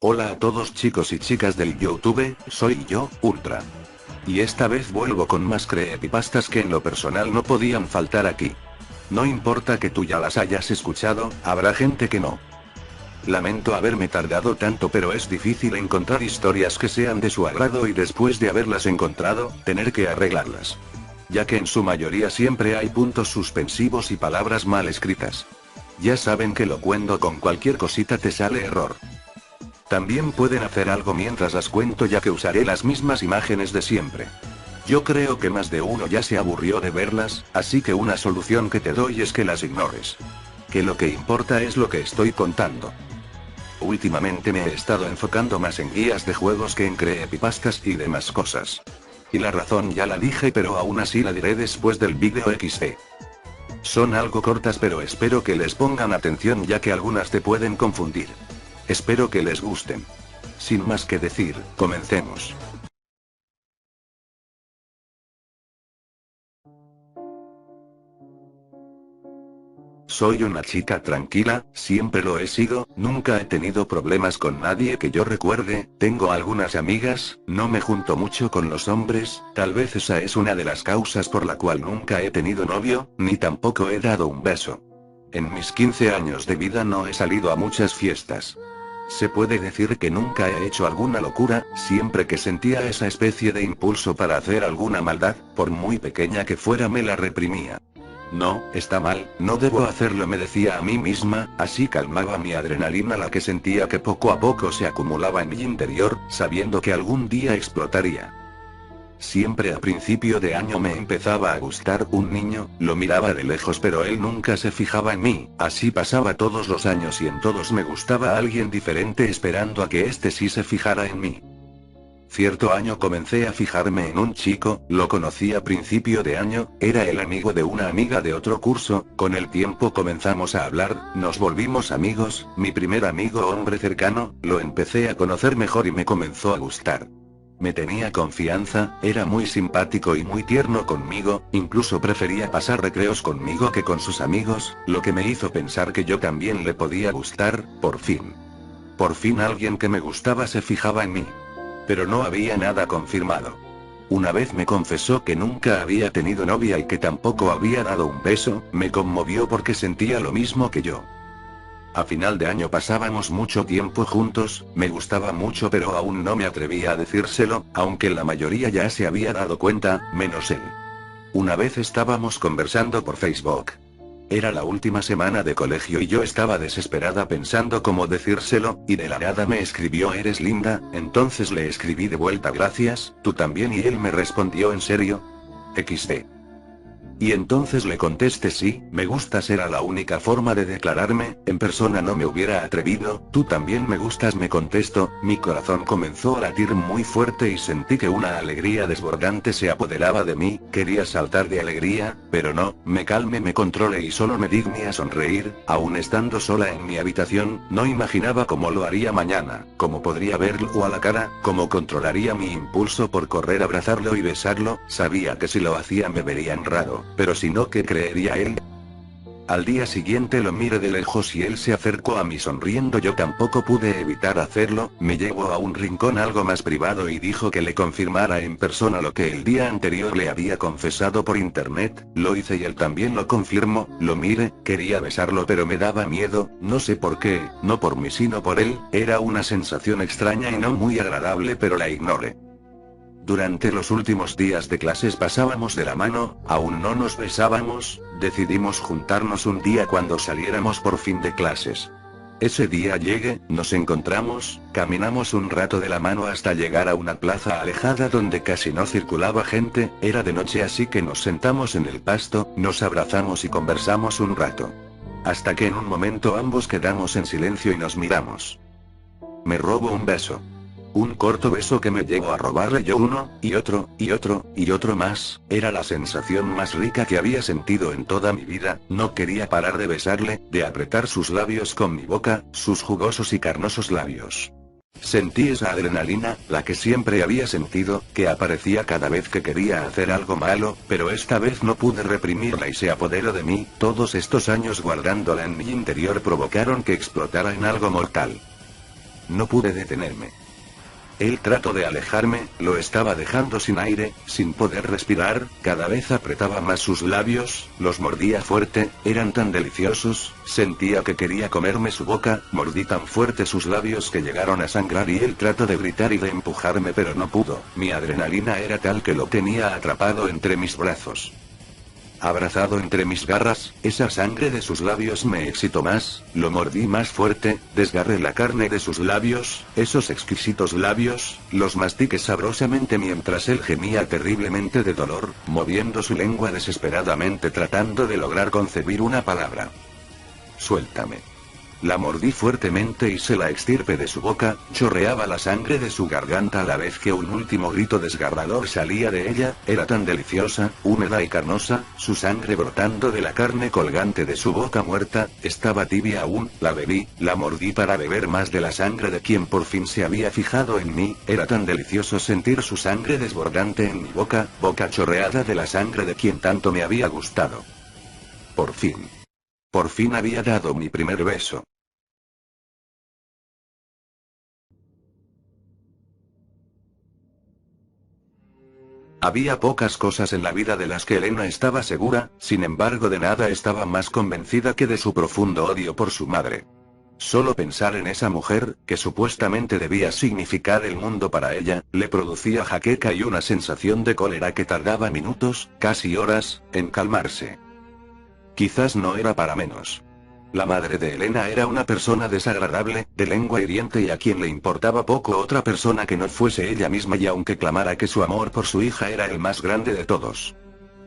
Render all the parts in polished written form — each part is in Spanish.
Hola a todos chicos y chicas del YouTube, soy yo, Ultra. Y esta vez vuelvo con más creepypastas que en lo personal no podían faltar aquí. No importa que tú ya las hayas escuchado, habrá gente que no. Lamento haberme tardado tanto, pero es difícil encontrar historias que sean de su agrado y después de haberlas encontrado, tener que arreglarlas. Ya que en su mayoría siempre hay puntos suspensivos y palabras mal escritas. Ya saben que lo cuento con cualquier cosita te sale error. También pueden hacer algo mientras las cuento, ya que usaré las mismas imágenes de siempre. Yo creo que más de uno ya se aburrió de verlas, así que una solución que te doy es que las ignores. Que lo que importa es lo que estoy contando. Últimamente me he estado enfocando más en guías de juegos que en creepypastas y demás cosas. Y la razón ya la dije, pero aún así la diré después del vídeo XD. Son algo cortas, pero espero que les pongan atención, ya que algunas te pueden confundir. Espero que les gusten. Sin más que decir, comencemos. Soy una chica tranquila, siempre lo he sido, nunca he tenido problemas con nadie que yo recuerde, tengo algunas amigas, no me junto mucho con los hombres, tal vez esa es una de las causas por la cual nunca he tenido novio, ni tampoco he dado un beso. En mis 15 años de vida no he salido a muchas fiestas. Se puede decir que nunca he hecho alguna locura, siempre que sentía esa especie de impulso para hacer alguna maldad, por muy pequeña que fuera, me la reprimía. No, está mal, no debo hacerlo, me decía a mí misma, así calmaba mi adrenalina, la que sentía que poco a poco se acumulaba en mi interior, sabiendo que algún día explotaría. Siempre a principio de año me empezaba a gustar un niño, lo miraba de lejos pero él nunca se fijaba en mí, así pasaba todos los años y en todos me gustaba alguien diferente, esperando a que este sí se fijara en mí. Cierto año comencé a fijarme en un chico, lo conocí a principio de año, era el amigo de una amiga de otro curso, con el tiempo comenzamos a hablar, nos volvimos amigos, mi primer amigo hombre cercano, lo empecé a conocer mejor y me comenzó a gustar. Me tenía confianza, era muy simpático y muy tierno conmigo, incluso prefería pasar recreos conmigo que con sus amigos, lo que me hizo pensar que yo también le podía gustar, por fin. Por fin alguien que me gustaba se fijaba en mí. Pero no había nada confirmado. Una vez me confesó que nunca había tenido novia y que tampoco había dado un beso, me conmovió porque sentía lo mismo que yo. A final de año pasábamos mucho tiempo juntos, me gustaba mucho pero aún no me atrevía a decírselo, aunque la mayoría ya se había dado cuenta, menos él. Una vez estábamos conversando por Facebook. Era la última semana de colegio y yo estaba desesperada pensando cómo decírselo, y de la nada me escribió: eres linda, entonces le escribí de vuelta: gracias, tú también, y él me respondió: ¿en serio? XD. Y entonces le contesté: sí, me gustas, era la única forma de declararme, en persona no me hubiera atrevido. Tú también me gustas, me contestó, mi corazón comenzó a latir muy fuerte y sentí que una alegría desbordante se apoderaba de mí, quería saltar de alegría, pero no, me calmé, me controlé y solo me digné a sonreír, aún estando sola en mi habitación, no imaginaba cómo lo haría mañana, cómo podría verlo a la cara, cómo controlaría mi impulso por correr a abrazarlo y besarlo, sabía que si lo hacía me verían raro. Pero si no, ¿qué creería él? Al día siguiente lo miré de lejos y él se acercó a mí sonriendo, yo tampoco pude evitar hacerlo, me llevó a un rincón algo más privado y dijo que le confirmara en persona lo que el día anterior le había confesado por internet, lo hice y él también lo confirmó, lo miré, quería besarlo pero me daba miedo, no sé por qué, no por mí sino por él, era una sensación extraña y no muy agradable, pero la ignoré. Durante los últimos días de clases pasábamos de la mano, aún no nos besábamos, decidimos juntarnos un día cuando saliéramos por fin de clases. Ese día llegué, nos encontramos, caminamos un rato de la mano hasta llegar a una plaza alejada donde casi no circulaba gente, era de noche así que nos sentamos en el pasto, nos abrazamos y conversamos un rato. Hasta que en un momento ambos quedamos en silencio y nos miramos. Me robó un beso. Un corto beso que me llevó a robarle yo uno, y otro, y otro, y otro más, era la sensación más rica que había sentido en toda mi vida, no quería parar de besarle, de apretar sus labios con mi boca, sus jugosos y carnosos labios. Sentí esa adrenalina, la que siempre había sentido, que aparecía cada vez que quería hacer algo malo, pero esta vez no pude reprimirla y se apoderó de mí, todos estos años guardándola en mi interior provocaron que explotara en algo mortal. no pude detenerme. Él trató de alejarme, lo estaba dejando sin aire, sin poder respirar, cada vez apretaba más sus labios, los mordía fuerte, eran tan deliciosos, sentía que quería comerme su boca, mordí tan fuerte sus labios que llegaron a sangrar y él trató de gritar y de empujarme pero no pudo, mi adrenalina era tal que lo tenía atrapado entre mis brazos. Abrazado entre mis garras, esa sangre de sus labios me excitó más, lo mordí más fuerte, desgarré la carne de sus labios, esos exquisitos labios, los mastiqué sabrosamente mientras él gemía terriblemente de dolor, moviendo su lengua desesperadamente tratando de lograr concebir una palabra. Suéltame. La mordí fuertemente y se la extirpé de su boca, chorreaba la sangre de su garganta a la vez que un último grito desgarrador salía de ella, era tan deliciosa, húmeda y carnosa, su sangre brotando de la carne colgante de su boca muerta, estaba tibia aún, la bebí, la mordí para beber más de la sangre de quien por fin se había fijado en mí, era tan delicioso sentir su sangre desbordante en mi boca, boca chorreada de la sangre de quien tanto me había gustado. Por fin. Por fin había dado mi primer beso. Había pocas cosas en la vida de las que Elena estaba segura, sin embargo de nada estaba más convencida que de su profundo odio por su madre. Solo pensar en esa mujer, que supuestamente debía significar el mundo para ella, le producía jaqueca y una sensación de cólera que tardaba minutos, casi horas, en calmarse. Quizás no era para menos. La madre de Elena era una persona desagradable, de lengua hiriente y a quien le importaba poco otra persona que no fuese ella misma y aunque clamara que su amor por su hija era el más grande de todos.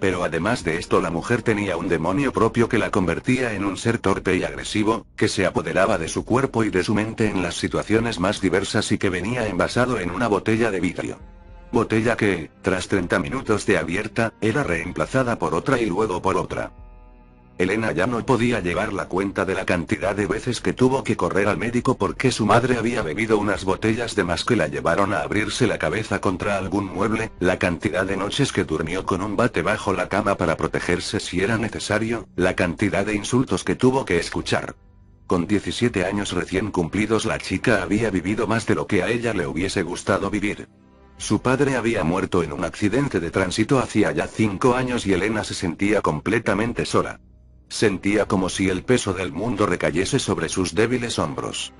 Pero además de esto la mujer tenía un demonio propio que la convertía en un ser torpe y agresivo, que se apoderaba de su cuerpo y de su mente en las situaciones más diversas y que venía envasado en una botella de vidrio. Botella que, tras 30 minutos de abierta, era reemplazada por otra y luego por otra. Elena ya no podía llevar la cuenta de la cantidad de veces que tuvo que correr al médico porque su madre había bebido unas botellas de más que la llevaron a abrirse la cabeza contra algún mueble, la cantidad de noches que durmió con un bate bajo la cama para protegerse si era necesario, la cantidad de insultos que tuvo que escuchar. Con 17 años recién cumplidos la chica había vivido más de lo que a ella le hubiese gustado vivir. Su padre había muerto en un accidente de tránsito hacía ya 5 años y Elena se sentía completamente sola. Sentía como si el peso del mundo recayese sobre sus débiles hombros.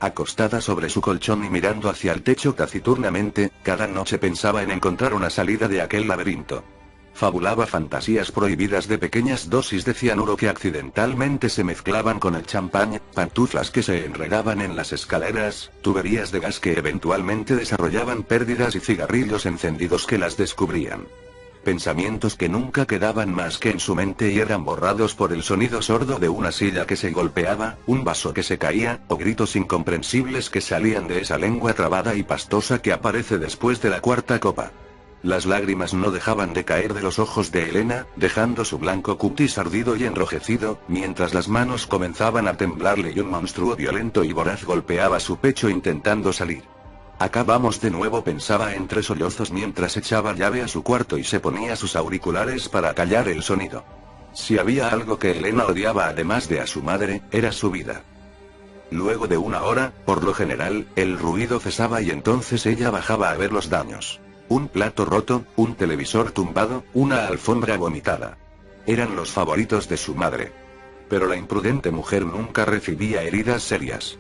Acostada sobre su colchón y mirando hacia el techo taciturnamente, cada noche pensaba en encontrar una salida de aquel laberinto. Fabulaba fantasías prohibidas de pequeñas dosis de cianuro que accidentalmente se mezclaban con el champán, pantuflas que se enredaban en las escaleras, tuberías de gas que eventualmente desarrollaban pérdidas y cigarrillos encendidos que las descubrían. Pensamientos que nunca quedaban más que en su mente y eran borrados por el sonido sordo de una silla que se golpeaba, un vaso que se caía, o gritos incomprensibles que salían de esa lengua trabada y pastosa que aparece después de la cuarta copa. Las lágrimas no dejaban de caer de los ojos de Elena, dejando su blanco cutis ardido y enrojecido, mientras las manos comenzaban a temblarle y un monstruo violento y voraz golpeaba su pecho intentando salir. Acá vamos de nuevo, pensaba entre sollozos mientras echaba llave a su cuarto y se ponía sus auriculares para callar el sonido. Si había algo que Elena odiaba además de a su madre, era su vida. Luego de una hora, por lo general, el ruido cesaba y entonces ella bajaba a ver los daños. Un plato roto, un televisor tumbado, una alfombra vomitada. Eran los favoritos de su madre. Pero la imprudente mujer nunca recibía heridas serias.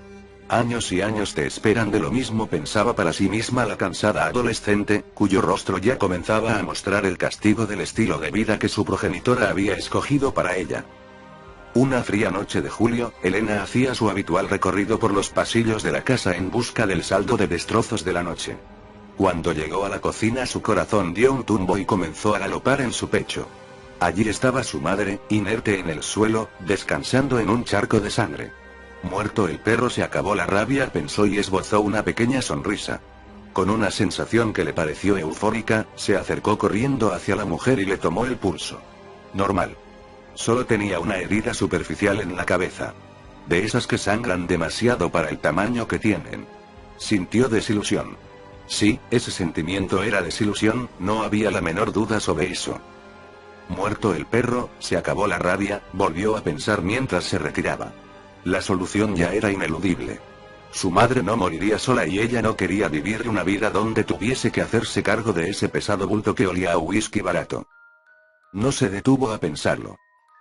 Años y años te esperan de lo mismo, pensaba para sí misma la cansada adolescente, cuyo rostro ya comenzaba a mostrar el castigo del estilo de vida que su progenitora había escogido para ella. Una fría noche de julio, Elena hacía su habitual recorrido por los pasillos de la casa en busca del saldo de destrozos de la noche. Cuando llegó a la cocina su corazón dio un tumbo y comenzó a galopar en su pecho. Allí estaba su madre, inerte en el suelo, descansando en un charco de sangre. Muerto el perro, se acabó la rabia, pensó y esbozó una pequeña sonrisa. Con una sensación que le pareció eufórica, se acercó corriendo hacia la mujer y le tomó el pulso. Normal. Solo tenía una herida superficial en la cabeza. De esas que sangran demasiado para el tamaño que tienen. Sintió desilusión. Sí, ese sentimiento era desilusión, no había la menor duda sobre eso. Muerto el perro, se acabó la rabia, volvió a pensar mientras se retiraba. La solución ya era ineludible. Su madre no moriría sola y ella no quería vivir una vida donde tuviese que hacerse cargo de ese pesado bulto que olía a whisky barato. No se detuvo a pensarlo.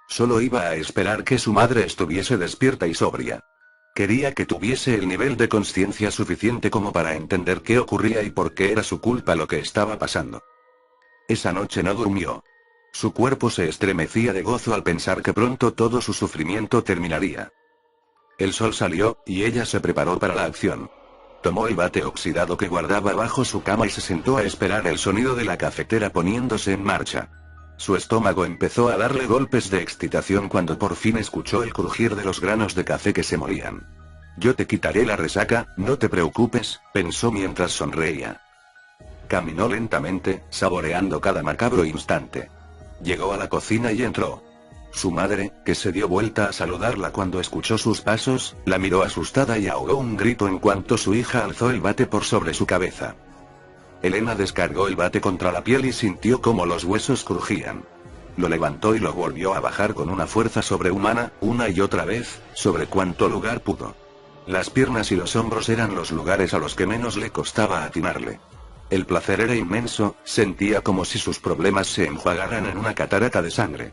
Solo iba a esperar que su madre estuviese despierta y sobria. Quería que tuviese el nivel de conciencia suficiente como para entender qué ocurría y por qué era su culpa lo que estaba pasando. Esa noche no durmió. Su cuerpo se estremecía de gozo al pensar que pronto todo su sufrimiento terminaría. El sol salió, y ella se preparó para la acción. Tomó el bate oxidado que guardaba bajo su cama y se sentó a esperar el sonido de la cafetera poniéndose en marcha. Su estómago empezó a darle golpes de excitación cuando por fin escuchó el crujir de los granos de café que se morían. Yo te quitaré la resaca, no te preocupes, pensó mientras sonreía. Caminó lentamente, saboreando cada macabro instante. Llegó a la cocina y entró. Su madre, que se dio vuelta a saludarla cuando escuchó sus pasos, la miró asustada y ahogó un grito en cuanto su hija alzó el bate por sobre su cabeza. Elena descargó el bate contra la piel y sintió cómo los huesos crujían. Lo levantó y lo volvió a bajar con una fuerza sobrehumana, una y otra vez, sobre cuanto lugar pudo. Las piernas y los hombros eran los lugares a los que menos le costaba atinarle. El placer era inmenso, sentía como si sus problemas se enjuagaran en una catarata de sangre.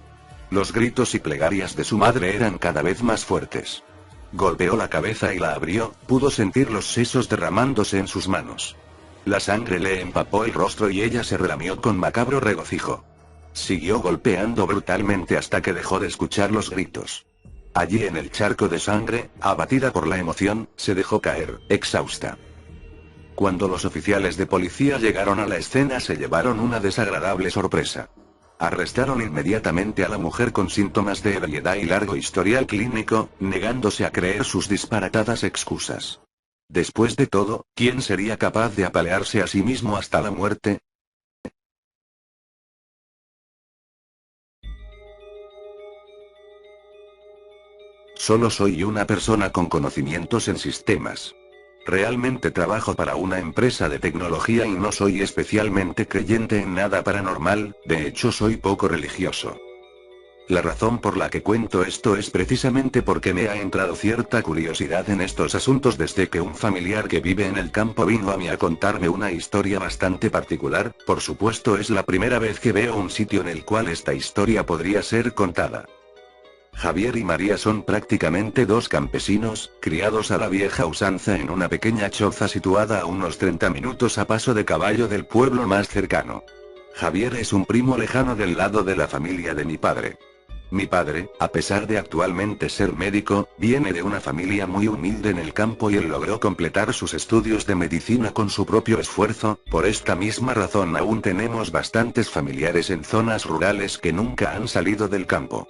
Los gritos y plegarias de su madre eran cada vez más fuertes. Golpeó la cabeza y la abrió, pudo sentir los sesos derramándose en sus manos. La sangre le empapó el rostro y ella se relamió con macabro regocijo. Siguió golpeando brutalmente hasta que dejó de escuchar los gritos. Allí en el charco de sangre, abatida por la emoción, se dejó caer, exhausta. Cuando los oficiales de policía llegaron a la escena se llevaron una desagradable sorpresa. Arrestaron inmediatamente a la mujer con síntomas de ebriedad y largo historial clínico, negándose a creer sus disparatadas excusas. Después de todo, ¿quién sería capaz de apalearse a sí mismo hasta la muerte? Solo soy una persona con conocimientos en sistemas. Realmente trabajo para una empresa de tecnología y no soy especialmente creyente en nada paranormal, de hecho soy poco religioso. La razón por la que cuento esto es precisamente porque me ha entrado cierta curiosidad en estos asuntos desde que un familiar que vive en el campo vino a mí a contarme una historia bastante particular. Por supuesto es la primera vez que veo un sitio en el cual esta historia podría ser contada. Javier y María son prácticamente dos campesinos, criados a la vieja usanza en una pequeña choza situada a unos 30 minutos a paso de caballo del pueblo más cercano. Javier es un primo lejano del lado de la familia de mi padre. Mi padre, a pesar de actualmente ser médico, viene de una familia muy humilde en el campo y él logró completar sus estudios de medicina con su propio esfuerzo. Por esta misma razón aún tenemos bastantes familiares en zonas rurales que nunca han salido del campo.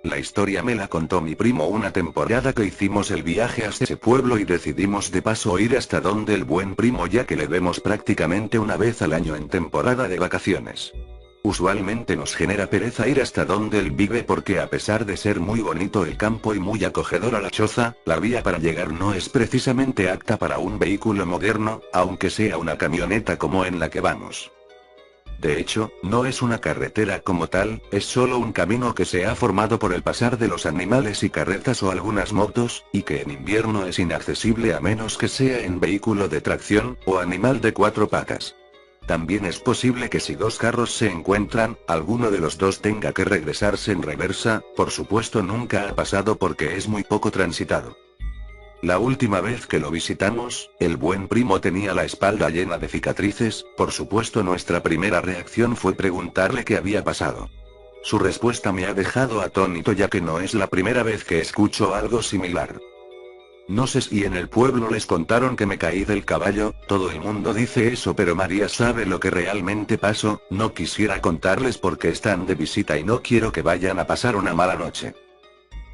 La historia me la contó mi primo una temporada que hicimos el viaje hasta ese pueblo y decidimos de paso ir hasta donde el buen primo ya que le vemos prácticamente una vez al año en temporada de vacaciones. Usualmente nos genera pereza ir hasta donde él vive porque a pesar de ser muy bonito el campo y muy acogedora la choza, la vía para llegar no es precisamente apta para un vehículo moderno, aunque sea una camioneta como en la que vamos. De hecho, no es una carretera como tal, es solo un camino que se ha formado por el pasar de los animales y carretas o algunas motos, y que en invierno es inaccesible a menos que sea en vehículo de tracción, o animal de cuatro patas. También es posible que si dos carros se encuentran, alguno de los dos tenga que regresarse en reversa, por supuesto nunca ha pasado porque es muy poco transitado. La última vez que lo visitamos, el buen primo tenía la espalda llena de cicatrices. Por supuesto nuestra primera reacción fue preguntarle qué había pasado. Su respuesta me ha dejado atónito ya que no es la primera vez que escucho algo similar. No sé si en el pueblo les contaron que me caí del caballo, todo el mundo dice eso pero María sabe lo que realmente pasó. No quisiera contarles porque están de visita y no quiero que vayan a pasar una mala noche.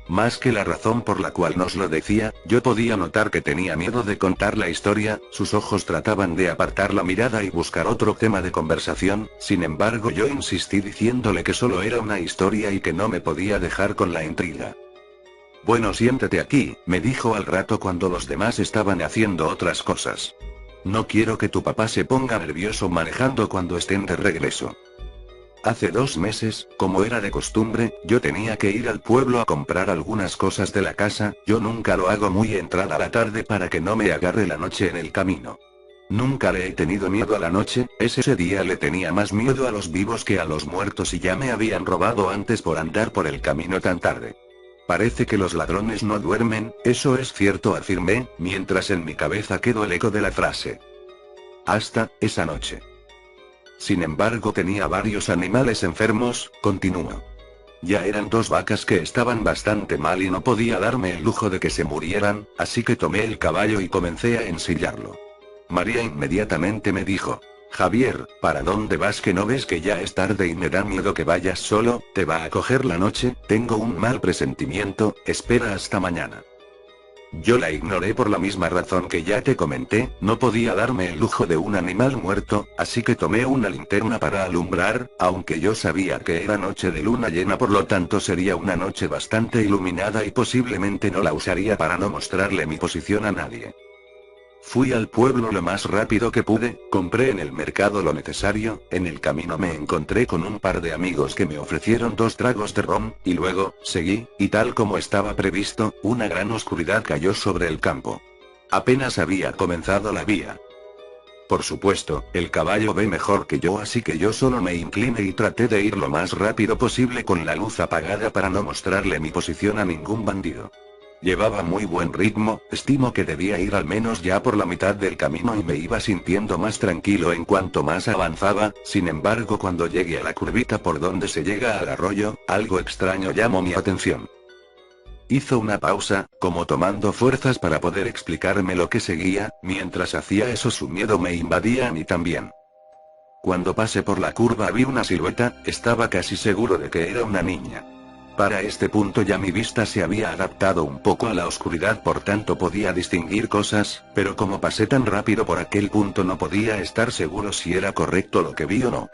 Más que la razón por la cual nos lo decía, yo podía notar que tenía miedo de contar la historia, sus ojos trataban de apartar la mirada y buscar otro tema de conversación. Sin embargo yo insistí diciéndole que solo era una historia y que no me podía dejar con la intriga. Bueno, siéntate aquí, me dijo al rato cuando los demás estaban haciendo otras cosas. No quiero que tu papá se ponga nervioso manejando cuando estén de regreso. Hace 2 meses, como era de costumbre, yo tenía que ir al pueblo a comprar algunas cosas de la casa. Yo nunca lo hago muy entrada la tarde para que no me agarre la noche en el camino. Nunca le he tenido miedo a la noche, ese día le tenía más miedo a los vivos que a los muertos y ya me habían robado antes por andar por el camino tan tarde. Parece que los ladrones no duermen, eso es cierto, afirmé, mientras en mi cabeza quedó el eco de la frase. Hasta esa noche. Sin embargo, tenía varios animales enfermos, continuó. Ya eran 2 vacas que estaban bastante mal y no podía darme el lujo de que se murieran, así que tomé el caballo y comencé a ensillarlo. María inmediatamente me dijo: Javier, ¿para dónde vas que no ves que ya es tarde y me da miedo que vayas solo? ¿Te va a coger la noche? Tengo un mal presentimiento, espera hasta mañana. Yo la ignoré por la misma razón que ya te comenté, no podía darme el lujo de un animal muerto, así que tomé una linterna para alumbrar, aunque yo sabía que era noche de luna llena, por lo tanto sería una noche bastante iluminada y posiblemente no la usaría para no mostrarle mi posición a nadie. Fui al pueblo lo más rápido que pude, compré en el mercado lo necesario, en el camino me encontré con un par de amigos que me ofrecieron 2 tragos de ron, y luego, seguí, y tal como estaba previsto, una gran oscuridad cayó sobre el campo. Apenas había comenzado la vía. Por supuesto, el caballo ve mejor que yo, así que yo solo me incliné y traté de ir lo más rápido posible con la luz apagada para no mostrarle mi posición a ningún bandido. Llevaba muy buen ritmo, estimo que debía ir al menos ya por la mitad del camino y me iba sintiendo más tranquilo en cuanto más avanzaba. Sin embargo, cuando llegué a la curvita por donde se llega al arroyo, algo extraño llamó mi atención. Hizo una pausa, como tomando fuerzas para poder explicarme lo que seguía. Mientras hacía eso, su miedo me invadía a mí también. Cuando pasé por la curva vi una silueta, estaba casi seguro de que era una niña. Para este punto ya mi vista se había adaptado un poco a la oscuridad, por tanto podía distinguir cosas, pero como pasé tan rápido por aquel punto no podía estar seguro si era correcto lo que vi o no.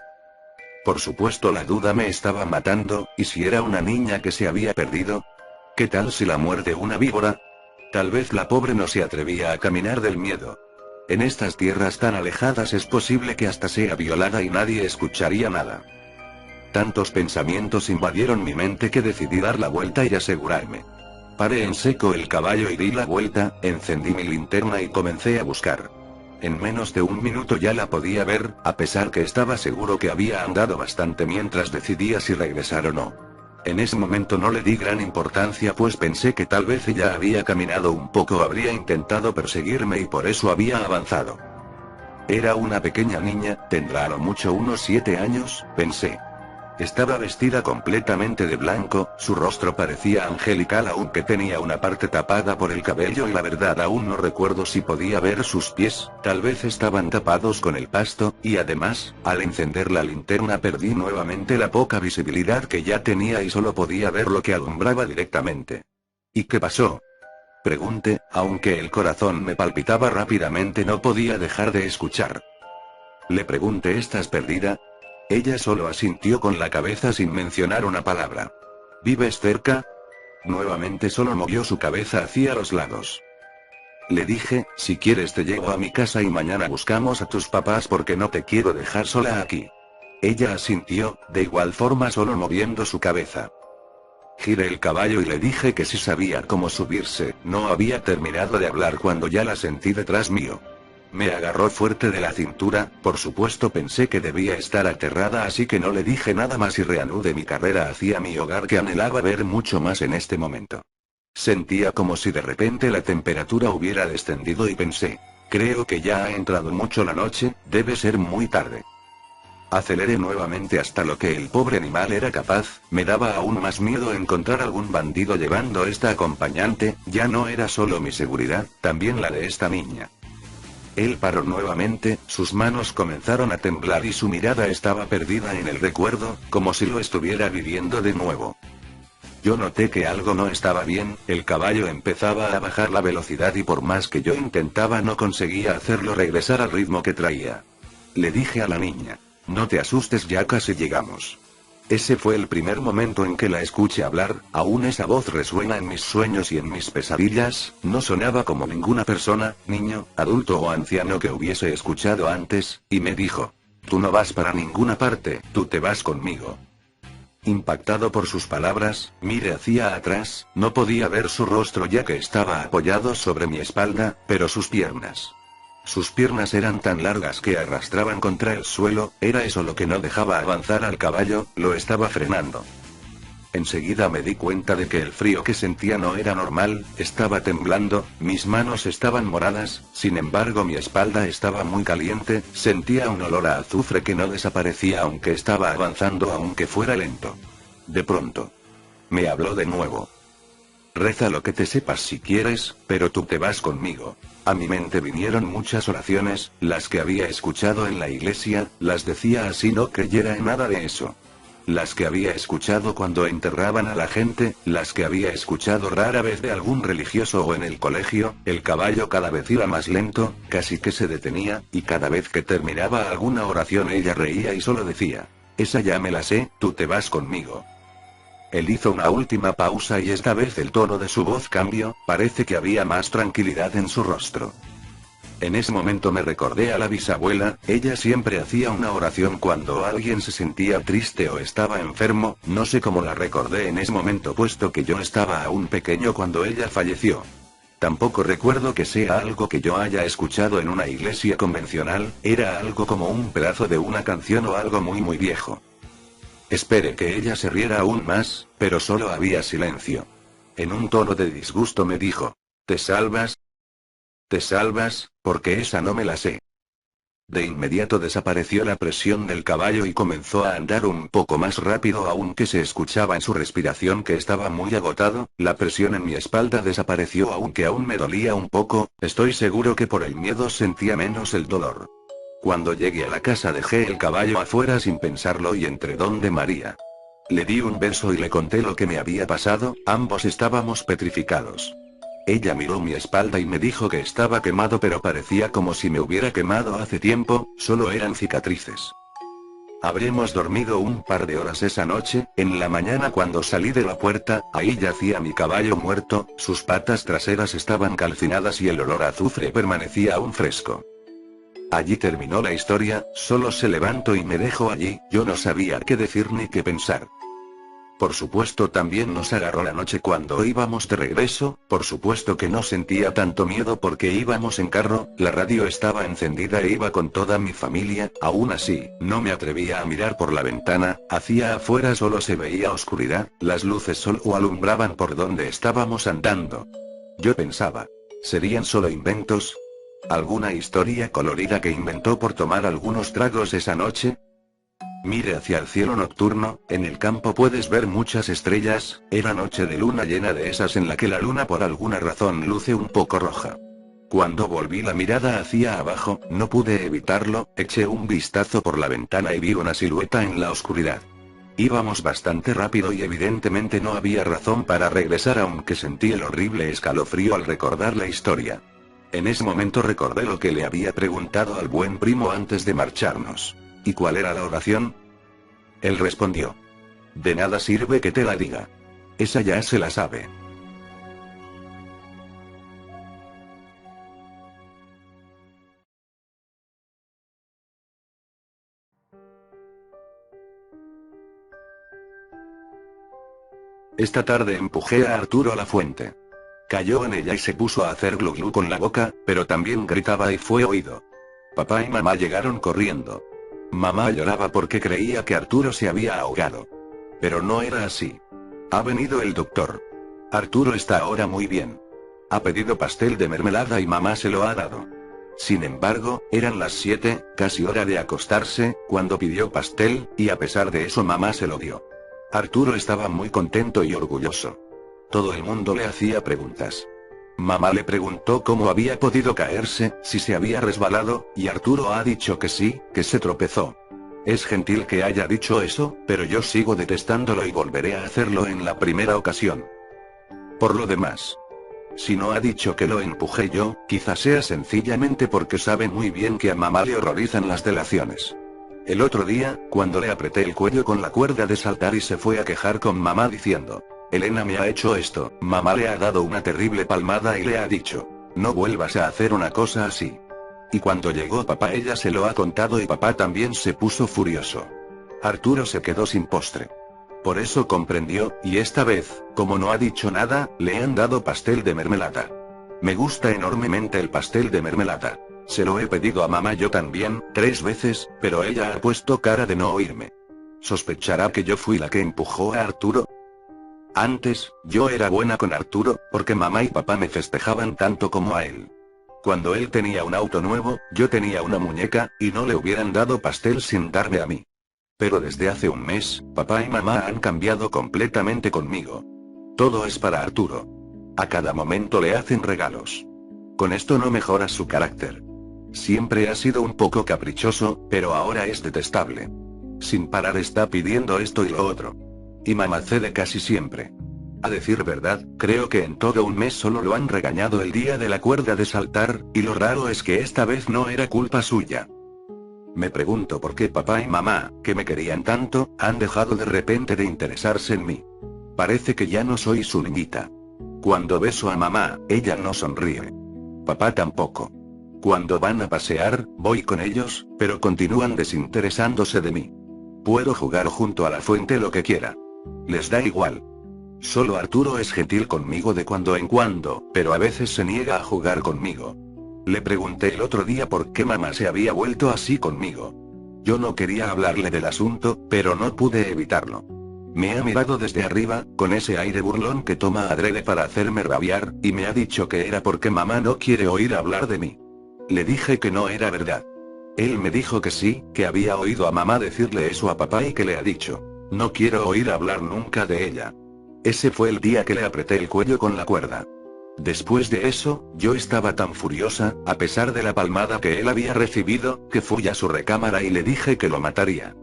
Por supuesto, la duda me estaba matando, ¿y si era una niña que se había perdido? ¿Qué tal si la muerde una víbora? Tal vez la pobre no se atrevía a caminar del miedo. En estas tierras tan alejadas es posible que hasta sea violada y nadie escucharía nada. Tantos pensamientos invadieron mi mente que decidí dar la vuelta y asegurarme. Paré en seco el caballo y di la vuelta, encendí mi linterna y comencé a buscar. En menos de un minuto ya la podía ver, a pesar que estaba seguro que había andado bastante mientras decidía si regresar o no. En ese momento no le di gran importancia, pues pensé que tal vez ella había caminado un poco, habría intentado perseguirme y por eso había avanzado. Era una pequeña niña, tendrá a lo mucho unos 7 años, pensé. Estaba vestida completamente de blanco, su rostro parecía angelical aunque tenía una parte tapada por el cabello y la verdad aún no recuerdo si podía ver sus pies, tal vez estaban tapados con el pasto, y además, al encender la linterna perdí nuevamente la poca visibilidad que ya tenía y solo podía ver lo que alumbraba directamente. ¿Y qué pasó?, pregunté, aunque el corazón me palpitaba rápidamente, no podía dejar de escuchar. Le pregunté: ¿estás perdida? Ella solo asintió con la cabeza sin mencionar una palabra. ¿Vives cerca? Nuevamente solo movió su cabeza hacia los lados. Le dije: si quieres te llevo a mi casa y mañana buscamos a tus papás porque no te quiero dejar sola aquí. Ella asintió, de igual forma solo moviendo su cabeza. Giré el caballo y le dije que si sabía cómo subirse. No había terminado de hablar cuando ya la sentí detrás mío. Me agarró fuerte de la cintura, por supuesto pensé que debía estar aterrada, así que no le dije nada más y reanudé mi carrera hacia mi hogar, que anhelaba ver mucho más en este momento. Sentía como si de repente la temperatura hubiera descendido y pensé: creo que ya ha entrado mucho la noche, debe ser muy tarde. Aceleré nuevamente hasta lo que el pobre animal era capaz. Me daba aún más miedo encontrar algún bandido llevando esta acompañante, ya no era solo mi seguridad, también la de esta niña. Él paró nuevamente, sus manos comenzaron a temblar y su mirada estaba perdida en el recuerdo, como si lo estuviera viviendo de nuevo. Yo noté que algo no estaba bien, el caballo empezaba a bajar la velocidad y por más que yo intentaba no conseguía hacerlo regresar al ritmo que traía. Le dije a la niña: no te asustes, ya casi llegamos. Ese fue el primer momento en que la escuché hablar, aún esa voz resuena en mis sueños y en mis pesadillas. No sonaba como ninguna persona, niño, adulto o anciano que hubiese escuchado antes, y me dijo: Tú no vas para ninguna parte, tú te vas conmigo. Impactado por sus palabras, miré hacia atrás, no podía ver su rostro ya que estaba apoyado sobre mi espalda, pero sus piernas. Sus piernas eran tan largas que arrastraban contra el suelo, era eso lo que no dejaba avanzar al caballo, lo estaba frenando. Enseguida me di cuenta de que el frío que sentía no era normal, estaba temblando, mis manos estaban moradas, sin embargo mi espalda estaba muy caliente, sentía un olor a azufre que no desaparecía aunque estaba avanzando aunque fuera lento. De pronto. Me habló de nuevo. Reza lo que te sepas si quieres, pero tú te vas conmigo. A mi mente vinieron muchas oraciones, las que había escuchado en la iglesia, las decía así no creyera en nada de eso. Las que había escuchado cuando enterraban a la gente, las que había escuchado rara vez de algún religioso o en el colegio, el caballo cada vez iba más lento, casi que se detenía, y cada vez que terminaba alguna oración ella reía y solo decía, esa ya me la sé, tú te vas conmigo. Él hizo una última pausa y esta vez el tono de su voz cambió, parece que había más tranquilidad en su rostro. En ese momento me recordé a la bisabuela, ella siempre hacía una oración cuando alguien se sentía triste o estaba enfermo, no sé cómo la recordé en ese momento puesto que yo estaba aún pequeño cuando ella falleció. Tampoco recuerdo que sea algo que yo haya escuchado en una iglesia convencional, era algo como un pedazo de una canción o algo muy viejo. Esperé que ella se riera aún más, pero solo había silencio. En un tono de disgusto me dijo, ¿te salvas? ¿Te salvas? Porque esa no me la sé. De inmediato desapareció la presión del caballo y comenzó a andar un poco más rápido aunque se escuchaba en su respiración que estaba muy agotado, la presión en mi espalda desapareció aunque aún me dolía un poco, estoy seguro que por el miedo sentía menos el dolor. Cuando llegué a la casa dejé el caballo afuera sin pensarlo y entré donde María. Le di un beso y le conté lo que me había pasado, ambos estábamos petrificados. Ella miró mi espalda y me dijo que estaba quemado pero parecía como si me hubiera quemado hace tiempo, solo eran cicatrices. Habremos dormido un par de horas esa noche, en la mañana cuando salí de la puerta, ahí yacía mi caballo muerto, sus patas traseras estaban calcinadas y el olor a azufre permanecía aún fresco. Allí terminó la historia, solo se levantó y me dejó allí, yo no sabía qué decir ni qué pensar. Por supuesto también nos agarró la noche cuando íbamos de regreso, por supuesto que no sentía tanto miedo porque íbamos en carro, la radio estaba encendida e iba con toda mi familia, aún así, no me atrevía a mirar por la ventana, hacia afuera solo se veía oscuridad, las luces solo alumbraban por donde estábamos andando. Yo pensaba, ¿serían solo inventos? ¿Alguna historia colorida que inventó por tomar algunos tragos esa noche? Mire hacia el cielo nocturno, en el campo puedes ver muchas estrellas, era noche de luna llena de esas en la que la luna por alguna razón luce un poco roja. Cuando volví la mirada hacia abajo, no pude evitarlo, eché un vistazo por la ventana y vi una silueta en la oscuridad. Íbamos bastante rápido y evidentemente no había razón para regresar aunque sentí el horrible escalofrío al recordar la historia. En ese momento recordé lo que le había preguntado al buen primo antes de marcharnos. ¿Y cuál era la oración? Él respondió. De nada sirve que te la diga. Esa ya se la sabe. Esta tarde empujé a Arturo a la fuente. Cayó en ella y se puso a hacer glu glu con la boca, pero también gritaba y fue oído. Papá y mamá llegaron corriendo. Mamá lloraba porque creía que Arturo se había ahogado. Pero no era así. Ha venido el doctor. Arturo está ahora muy bien. Ha pedido pastel de mermelada y mamá se lo ha dado. Sin embargo, eran las 7, casi hora de acostarse, cuando pidió pastel, y a pesar de eso mamá se lo dio. Arturo estaba muy contento y orgulloso. Todo el mundo le hacía preguntas. Mamá le preguntó cómo había podido caerse, si se había resbalado, y Arturo ha dicho que sí, que se tropezó. Es gentil que haya dicho eso, pero yo sigo detestándolo y volveré a hacerlo en la primera ocasión. Por lo demás, si no ha dicho que lo empujé yo, quizás sea sencillamente porque sabe muy bien que a mamá le horrorizan las delaciones. El otro día, cuando le apreté el cuello con la cuerda de saltar y se fue a quejar con mamá diciendo, Elena me ha hecho esto, mamá le ha dado una terrible palmada y le ha dicho, no vuelvas a hacer una cosa así. Y cuando llegó papá ella se lo ha contado y papá también se puso furioso. Arturo se quedó sin postre. Por eso comprendió, y esta vez, como no ha dicho nada, le han dado pastel de mermelada. Me gusta enormemente el pastel de mermelada. Se lo he pedido a mamá yo también, 3 veces, pero ella ha puesto cara de no oírme. ¿Sospechará que yo fui la que empujó a Arturo? Antes, yo era buena con Arturo, porque mamá y papá me festejaban tanto como a él. Cuando él tenía un auto nuevo, yo tenía una muñeca, y no le hubieran dado pastel sin darme a mí. Pero desde hace un mes, papá y mamá han cambiado completamente conmigo. Todo es para Arturo. A cada momento le hacen regalos. Con esto no mejora su carácter. Siempre ha sido un poco caprichoso, pero ahora es detestable. Sin parar está pidiendo esto y lo otro. Y mamá cede casi siempre. A decir verdad, creo que en todo un mes solo lo han regañado el día de la cuerda de saltar, y lo raro es que esta vez no era culpa suya. Me pregunto por qué papá y mamá, que me querían tanto, han dejado de repente de interesarse en mí. Parece que ya no soy su niñita. Cuando beso a mamá, ella no sonríe. Papá tampoco. Cuando van a pasear, voy con ellos, pero continúan desinteresándose de mí. Puedo jugar junto a la fuente lo que quiera. Les da igual. Solo Arturo es gentil conmigo de cuando en cuando, pero a veces se niega a jugar conmigo. Le pregunté el otro día por qué mamá se había vuelto así conmigo. Yo no quería hablarle del asunto, pero no pude evitarlo. Me ha mirado desde arriba, con ese aire burlón que toma adrede para hacerme rabiar, y me ha dicho que era porque mamá no quiere oír hablar de mí. Le dije que no era verdad. Él me dijo que sí, que había oído a mamá decirle eso a papá y que le ha dicho: no quiero oír hablar nunca de ella. Ese fue el día que le apreté el cuello con la cuerda. Después de eso, yo estaba tan furiosa, a pesar de la palmada que él había recibido, que fui a su recámara y le dije que lo mataría.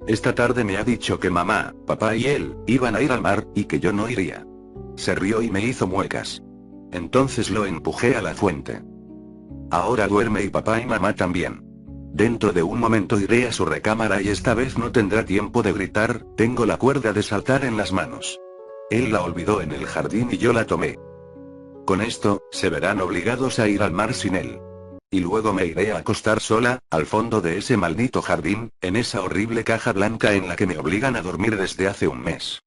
Esta tarde me ha dicho que mamá, papá y él, iban a ir al mar, y que yo no iría. Se rió y me hizo muecas. Entonces lo empujé a la fuente. Ahora duerme y papá y mamá también. Dentro de un momento iré a su recámara y esta vez no tendrá tiempo de gritar, tengo la cuerda de saltar en las manos. Él la olvidó en el jardín y yo la tomé. Con esto, se verán obligados a ir al mar sin él. Y luego me iré a acostar sola, al fondo de ese maldito jardín, en esa horrible caja blanca en la que me obligan a dormir desde hace un mes.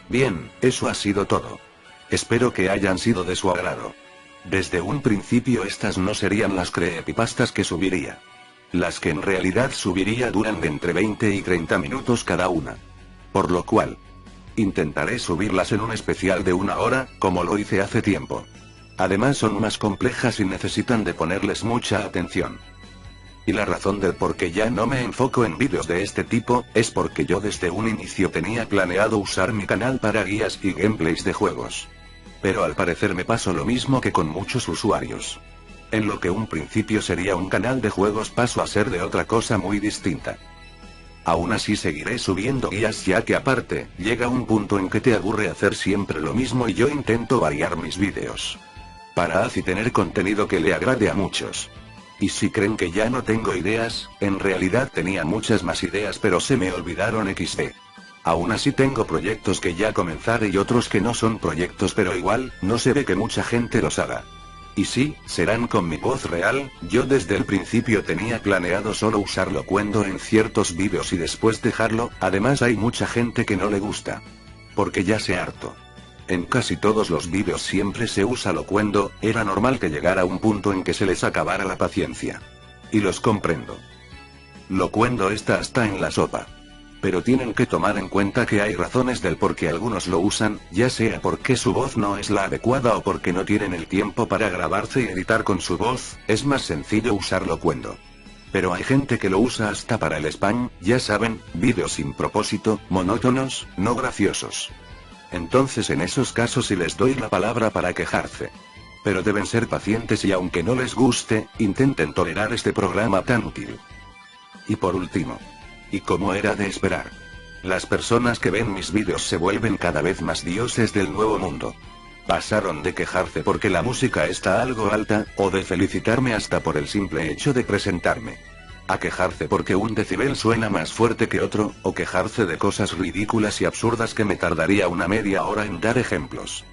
Bien, eso ha sido todo. Espero que hayan sido de su agrado. Desde un principio estas no serían las creepypastas que subiría. Las que en realidad subiría duran de entre 20 y 30 minutos cada una. Por lo cual, intentaré subirlas en un especial de 1 hora, como lo hice hace tiempo. Además son más complejas y necesitan de ponerles mucha atención. Y la razón del por qué ya no me enfoco en vídeos de este tipo, es porque yo desde un inicio tenía planeado usar mi canal para guías y gameplays de juegos. Pero al parecer me pasó lo mismo que con muchos usuarios. En lo que un principio sería un canal de juegos paso a ser de otra cosa muy distinta. Aún así seguiré subiendo guías ya que aparte, llega un punto en que te aburre hacer siempre lo mismo y yo intento variar mis vídeos. Para así tener contenido que le agrade a muchos. Y si creen que ya no tengo ideas, en realidad tenía muchas más ideas pero se me olvidaron XD. Aún así tengo proyectos que ya comenzaré y otros que no son proyectos pero igual, no se ve que mucha gente los haga. Y sí, serán con mi voz real, yo desde el principio tenía planeado solo usar locuendo en ciertos vídeos y después dejarlo, además hay mucha gente que no le gusta. Porque ya se harto. En casi todos los vídeos siempre se usa locuendo, era normal que llegara un punto en que se les acabara la paciencia. Y los comprendo. Locuendo está hasta en la sopa. Pero tienen que tomar en cuenta que hay razones del por qué algunos lo usan, ya sea porque su voz no es la adecuada o porque no tienen el tiempo para grabarse y editar con su voz, es más sencillo usar locuendo. Pero hay gente que lo usa hasta para el spam, ya saben, vídeos sin propósito, monótonos, no graciosos. Entonces en esos casos sí les doy la palabra para quejarse. Pero deben ser pacientes y aunque no les guste, intenten tolerar este programa tan útil. Y por último, y como era de esperar, las personas que ven mis vídeos se vuelven cada vez más dioses del nuevo mundo. Pasaron de quejarse porque la música está algo alta, o de felicitarme hasta por el simple hecho de presentarme. A quejarse porque un decibel suena más fuerte que otro, o quejarse de cosas ridículas y absurdas que me tardaría una media hora en dar ejemplos.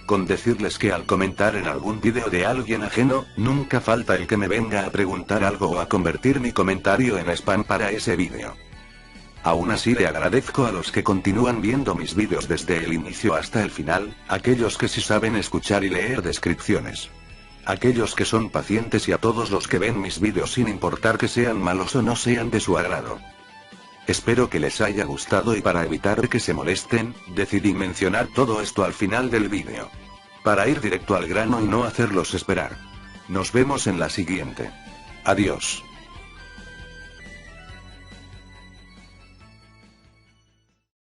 con decirles que al comentar en algún vídeo de alguien ajeno, nunca falta el que me venga a preguntar algo o a convertir mi comentario en spam para ese vídeo. Aún así le agradezco a los que continúan viendo mis vídeos desde el inicio hasta el final, aquellos que sí saben escuchar y leer descripciones. Aquellos que son pacientes y a todos los que ven mis vídeos sin importar que sean malos o no sean de su agrado. Espero que les haya gustado y para evitar que se molesten, decidí mencionar todo esto al final del vídeo. Para ir directo al grano y no hacerlos esperar. Nos vemos en la siguiente. Adiós.